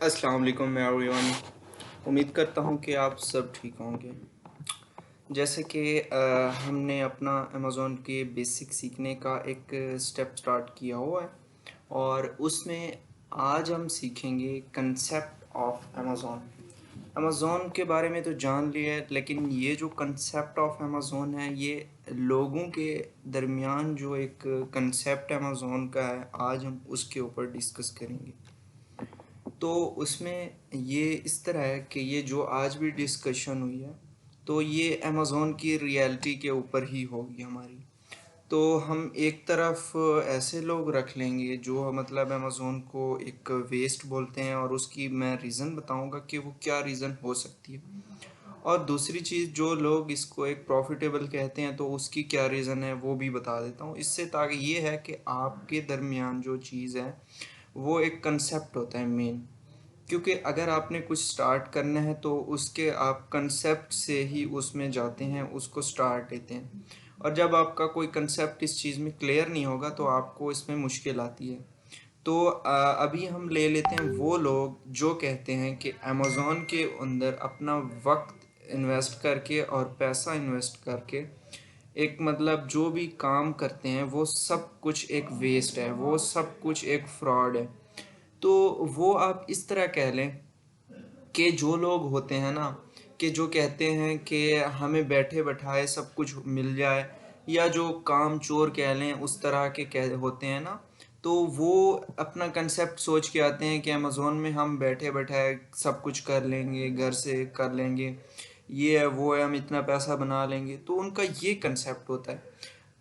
अस्सलाम वालेकुम एवरीवन। उम्मीद करता हूँ कि आप सब ठीक होंगे। जैसे कि हमने अपना अमेज़ॉन के बेसिक सीखने का एक स्टेप स्टार्ट किया हुआ है और उसमें आज हम सीखेंगे कंसेप्ट ऑफ अमेज़ॉन। अमेज़ॉन के बारे में तो जान लिया है, लेकिन ये जो कंसेप्ट ऑफ अमेज़ॉन है, ये लोगों के दरमियान जो एक कंसेप्ट अमेज़ॉन का है, आज हम उसके ऊपर डिस्कस करेंगे। तो उसमें ये इस तरह है कि ये जो आज भी डिस्कशन हुई है, तो ये अमेज़ॉन की रियलिटी के ऊपर ही होगी हमारी। तो हम एक तरफ ऐसे लोग रख लेंगे जो मतलब अमेज़ॉन को एक वेस्ट बोलते हैं, और उसकी मैं रीज़न बताऊंगा कि वो क्या रीज़न हो सकती है। और दूसरी चीज़, जो लोग इसको एक प्रॉफिटेबल कहते हैं, तो उसकी क्या रीज़न है वो भी बता देता हूँ इससे, ताकि ये है कि आपके दरमियान जो चीज़ है वो एक कंसेप्ट होता है मेन। क्योंकि अगर आपने कुछ स्टार्ट करना है तो उसके आप कंसेप्ट से ही उसमें जाते हैं, उसको स्टार्ट लेते हैं। और जब आपका कोई कंसेप्ट इस चीज़ में क्लियर नहीं होगा तो आपको इसमें मुश्किल आती है। तो अभी हम ले लेते हैं वो लोग जो कहते हैं कि अमेज़ॉन के अंदर अपना वक्त इन्वेस्ट करके और पैसा इन्वेस्ट करके एक मतलब जो भी काम करते हैं वो सब कुछ एक वेस्ट है, वो सब कुछ एक फ्रॉड है। तो वो आप इस तरह कह लें कि जो लोग होते हैं ना, कि जो कहते हैं कि हमें बैठे बैठाए सब कुछ मिल जाए, या जो काम चोर कह लें उस तरह के कह होते हैं ना, तो वो अपना कंसेप्ट सोच के आते हैं कि अमेज़ोन में हम बैठे बैठाए सब कुछ कर लेंगे, घर से कर लेंगे, ये है वो है, हम इतना पैसा बना लेंगे। तो उनका ये कंसेप्ट होता है।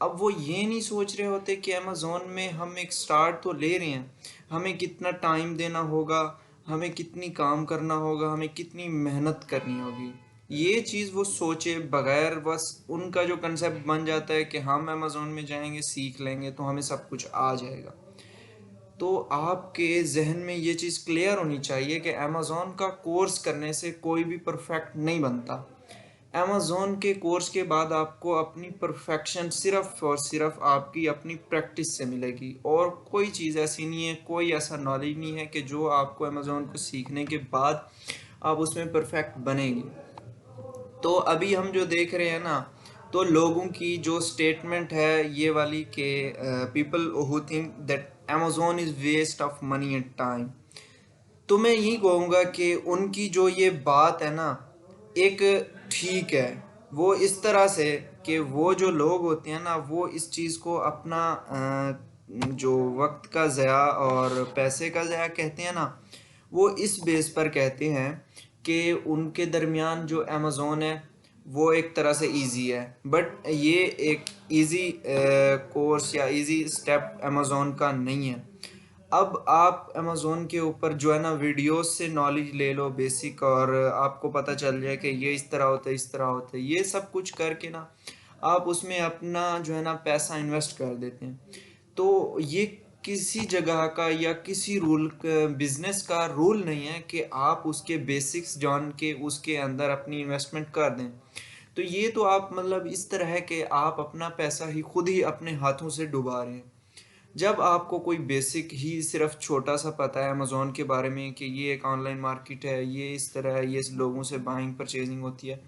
अब वो ये नहीं सोच रहे होते कि अमेज़ोन में हम एक स्टार्ट तो ले रहे हैं, हमें कितना टाइम देना होगा, हमें कितनी काम करना होगा, हमें कितनी मेहनत करनी होगी। ये चीज़ वो सोचे बगैर, बस उनका जो कंसेप्ट बन जाता है कि हम अमेज़ोन में जाएंगे, सीख लेंगे तो हमें सब कुछ आ जाएगा। तो आपके ज़हन में ये चीज़ क्लियर होनी चाहिए कि अमेज़ोन का कोर्स करने से कोई भी परफेक्ट नहीं बनता। अमेज़ोन के कोर्स के बाद आपको अपनी परफेक्शन सिर्फ़ और सिर्फ़ आपकी अपनी प्रैक्टिस से मिलेगी, और कोई चीज़ ऐसी नहीं है, कोई ऐसा नॉलेज नहीं है कि जो आपको अमेज़ोन को सीखने के बाद आप उसमें परफेक्ट बनेंगे। तो अभी हम जो देख रहे हैं ना, तो लोगों की जो स्टेटमेंट है ये वाली कि people who think that Amazon is waste of money and time, तो मैं यही कहूँगा कि उनकी जो ये बात है ना, एक ठीक है। वो इस तरह से कि वो जो लोग होते हैं ना, वो इस चीज़ को अपना जो वक्त का ज़या और पैसे का ज़या कहते हैं ना, वो इस बेस पर कहते हैं कि उनके दरमियान जो अमेज़ोन है वो एक तरह से इजी है, बट ये एक इजी कोर्स या इजी स्टेप अमेज़ोन का नहीं है। अब आप अमेज़ोन के ऊपर जो है ना वीडियोस से नॉलेज ले लो बेसिक, और आपको पता चल जाए कि ये इस तरह होता है, इस तरह होता है, ये सब कुछ करके ना आप उसमें अपना जो है ना पैसा इन्वेस्ट कर देते हैं। तो ये किसी जगह का या किसी रूल बिजनेस का रूल नहीं है कि आप उसके बेसिक्स जान के उसके अंदर अपनी इन्वेस्टमेंट कर दें। तो ये तो आप मतलब इस तरह है कि आप अपना पैसा ही खुद ही अपने हाथों से डुबा रहे हैं। जब आपको कोई बेसिक ही सिर्फ छोटा सा पता है अमेज़न के बारे में कि ये एक ऑनलाइन मार्केट है, ये इस तरह है, ये इस लोगों से बाइंग परचेजिंग होती है,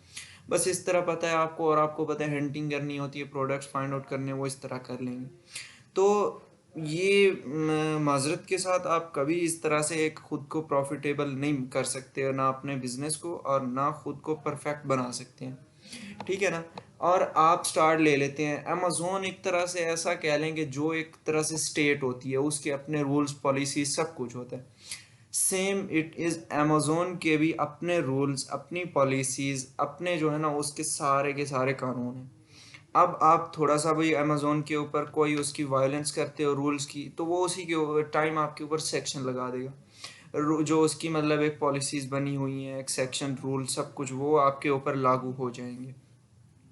बस इस तरह पता है आपको, और आपको पता है हंटिंग करनी होती है, प्रोडक्ट्स फाइंड आउट करने, वो इस तरह कर लेंगे। तो ये माज़रत के साथ आप कभी इस तरह से एक खुद को प्रॉफिटेबल नहीं कर सकते, और ना अपने बिजनेस को और ना खुद को परफेक्ट बना सकते हैं। ठीक है ना। और आप स्टार्ट ले लेते हैं, अमेज़न एक तरह से ऐसा कह लेंगे जो एक तरह से स्टेट होती है, उसके अपने रूल्स पॉलिसी सब कुछ होता है। सेम इट इज़ अमेज़न के भी अपने रूल्स, अपनी पॉलिसीज़, अपने जो है ना उसके सारे के सारे कानून हैं। अब आप थोड़ा सा भी अमेज़न के ऊपर कोई उसकी वायलेंस करते हो रूल्स की, तो वो उसी के टाइम आपके ऊपर सेक्शन लगा देगा। जो उसकी मतलब एक पॉलिसीज़ बनी हुई हैं, एक सेक्शन रूल सब कुछ वो आपके ऊपर लागू हो जाएंगे।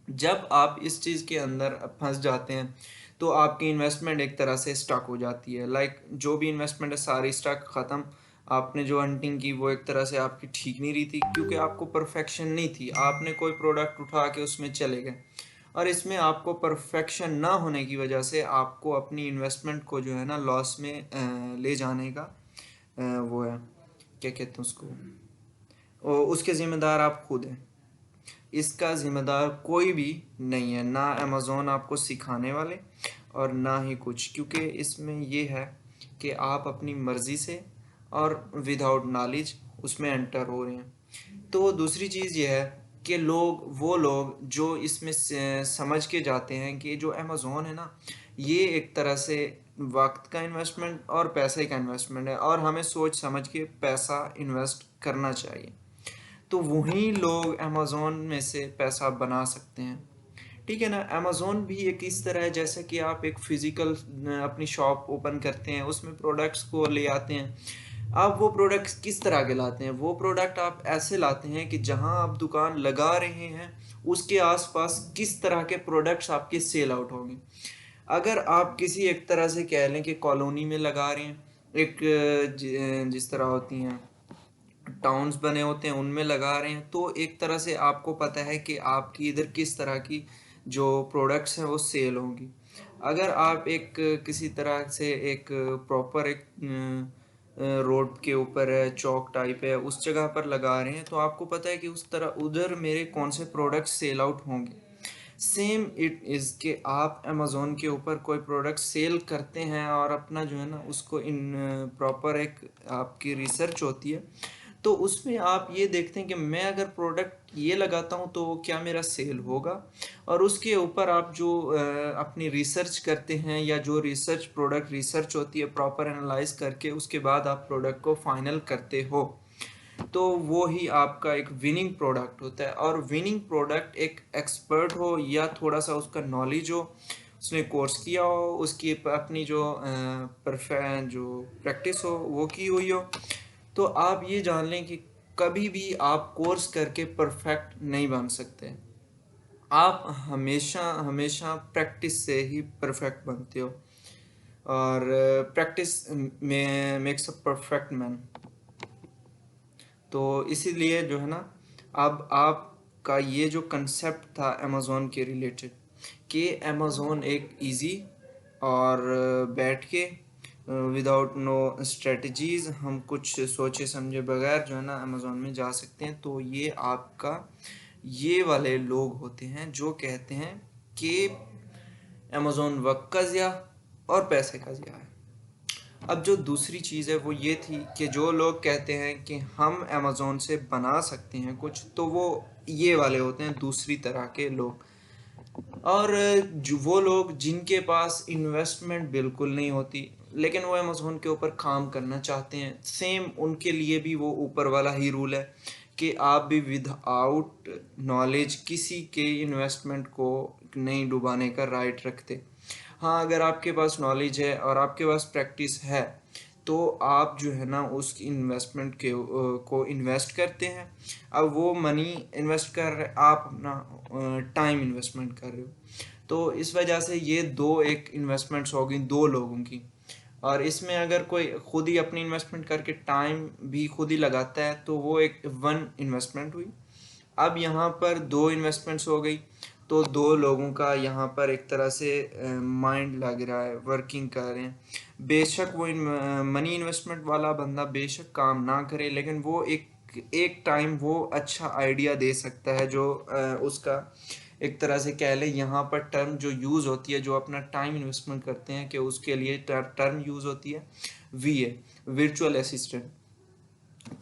जब आप इस चीज़ के अंदर फंस जाते हैं तो आपकी इन्वेस्टमेंट एक तरह से स्टक हो जाती है, लाइक जो भी इन्वेस्टमेंट है सारी स्टक ख़त्म। आपने जो हंटिंग की वो एक तरह से आपकी ठीक नहीं रही थी, क्योंकि आपको परफेक्शन नहीं थी, आपने कोई प्रोडक्ट उठा के उसमें चले गए, और इसमें आपको परफेक्शन ना होने की वजह से आपको अपनी इन्वेस्टमेंट को जो है ना लॉस में ले जाने का वो है। क्या कहते हैं उसको, उसके ज़िम्मेदार आप खुद हैं। इसका ज़िम्मेदार कोई भी नहीं है, ना अमेज़न आपको सिखाने वाले और ना ही कुछ, क्योंकि इसमें ये है कि आप अपनी मर्ज़ी से और विदाउट नॉलेज उसमें एंटर हो रहे हैं। तो दूसरी चीज़ ये है कि वो लोग जो इसमें समझ के जाते हैं कि जो अमेज़न है ना, ये एक तरह से वक्त का इन्वेस्टमेंट और पैसे का इन्वेस्टमेंट है और हमें सोच समझ के पैसा इन्वेस्ट करना चाहिए, तो वही लोग अमेज़न में से पैसा बना सकते हैं। ठीक है ना? अमेज़न भी एक इस तरह है जैसे कि आप एक फ़िज़िकल अपनी शॉप ओपन करते हैं, उसमें प्रोडक्ट्स को ले आते हैं। आप वो प्रोडक्ट्स किस तरह के लाते हैं? वो प्रोडक्ट आप ऐसे लाते हैं कि जहाँ आप दुकान लगा रहे हैं, उसके आस-पास किस तरह के प्रोडक्ट्स आपके सेल आउट होंगे। अगर आप किसी एक तरह से कह लें कि कॉलोनी में लगा रहे हैं, एक जिस तरह होती हैं टाउन्स बने होते हैं उनमें लगा रहे हैं, तो एक तरह से आपको पता है कि आपकी इधर किस तरह की जो प्रोडक्ट्स हैं वो सेल होंगी। अगर आप एक किसी तरह से एक प्रॉपर एक रोड के ऊपर है, चौक टाइप है, उस जगह पर लगा रहे हैं, तो आपको पता है कि उस तरह उधर मेरे कौन से प्रोडक्ट्स सेल आउट होंगे। सेम इट इज़ कि आप अमेज़न के ऊपर कोई प्रोडक्ट सेल करते हैं और अपना जो है ना उसको इन प्रॉपर एक आपकी रिसर्च होती है, तो उसमें आप ये देखते हैं कि मैं अगर प्रोडक्ट ये लगाता हूँ तो क्या मेरा सेल होगा, और उसके ऊपर आप जो अपनी रिसर्च करते हैं या जो रिसर्च प्रोडक्ट रिसर्च होती है प्रॉपर एनालाइज करके उसके बाद आप प्रोडक्ट को फाइनल करते हो, तो वो ही आपका एक विनिंग प्रोडक्ट होता है। और विनिंग प्रोडक्ट एक एक्सपर्ट हो या थोड़ा सा उसका नॉलेज हो, उसने कोर्स किया हो, उसकी अपनी जो जो प्रैक्टिस हो वो की हुई हो, तो आप ये जान लें कि कभी भी आप कोर्स करके परफेक्ट नहीं बन सकते। आप हमेशा हमेशा प्रैक्टिस से ही परफेक्ट बनते हो, और प्रैक्टिस में मेक्स अ परफेक्ट मैन। तो इसीलिए जो है ना, अब आपका ये जो कंसेप्ट था अमेज़न के रिलेटेड कि अमेज़न एक इजी और बैठ के विदाउट नो स्ट्रेटजीज हम कुछ सोचे समझे बगैर जो है ना अमेज़न में जा सकते हैं, तो ये आपका ये वाले लोग होते हैं जो कहते हैं कि अमेज़न वक्त का ज़िया और पैसे का ज़िया है। अब जो दूसरी चीज़ है वो ये थी कि जो लोग कहते हैं कि हम अमेज़न से बना सकते हैं कुछ, तो वो ये वाले होते हैं दूसरी तरह के लोग। और जो वो लोग जिनके पास इन्वेस्टमेंट बिल्कुल नहीं होती लेकिन वो अमेज़न के ऊपर काम करना चाहते हैं, सेम उनके लिए भी वो ऊपर वाला ही रूल है कि आप भी विदाउट नॉलेज किसी के इन्वेस्टमेंट को नहीं डुबाने का राइट रखते। हाँ, अगर आपके पास नॉलेज है और आपके पास प्रैक्टिस है, तो आप जो है ना उस इन्वेस्टमेंट के को इन्वेस्ट करते हैं। अब वो मनी इन्वेस्ट कर रहे, आप अपना टाइम इन्वेस्टमेंट कर रहे हो, तो इस वजह से ये दो एक इन्वेस्टमेंट्स हो गई दो लोगों की। और इसमें अगर कोई खुद ही अपनी इन्वेस्टमेंट करके टाइम भी खुद ही लगाता है तो वो एक वन इन्वेस्टमेंट हुई। अब यहाँ पर दो इन्वेस्टमेंट्स हो गई, तो दो लोगों का यहाँ पर एक तरह से माइंड लग रहा है, वर्किंग कर रहे हैं। बेशक वो मनी इन्वेस्टमेंट वाला बंदा बेशक काम ना करे, लेकिन वो एक टाइम वो अच्छा आइडिया दे सकता है जो उसका एक तरह से कह लें यहाँ पर टर्म जो यूज़ होती है, जो अपना टाइम इन्वेस्टमेंट करते हैं कि उसके लिए टर्म यूज़ होती है VA, वर्चुअल असिस्टेंट।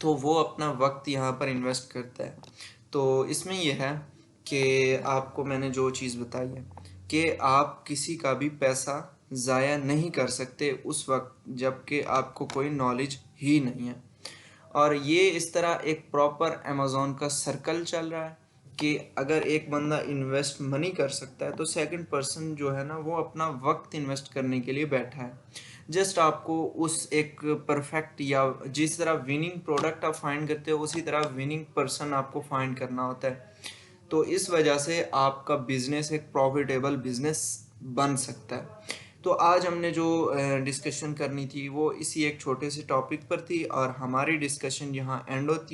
तो वो अपना वक्त यहाँ पर इन्वेस्ट करता है। तो इसमें यह है कि आपको मैंने जो चीज़ बताई है कि आप किसी का भी पैसा ज़ाया नहीं कर सकते उस वक्त जबकि आपको कोई नॉलेज ही नहीं है। और ये इस तरह एक प्रॉपर अमेज़न का सर्कल चल रहा है कि अगर एक बंदा इन्वेस्ट मनी कर सकता है तो सेकंड पर्सन जो है ना वो अपना वक्त इन्वेस्ट करने के लिए बैठा है। जस्ट आपको उस एक परफेक्ट या जिस तरह विनिंग प्रोडक्ट आप फाइंड करते हो उसी तरह विनिंग पर्सन आपको फाइंड करना होता है। तो इस वजह से आपका बिजनेस एक प्रॉफिटेबल बिजनेस बन सकता है। तो आज हमने जो डिस्कशन करनी थी वो इसी एक छोटे से टॉपिक पर थी और हमारी डिस्कशन यहाँ एंड होती है।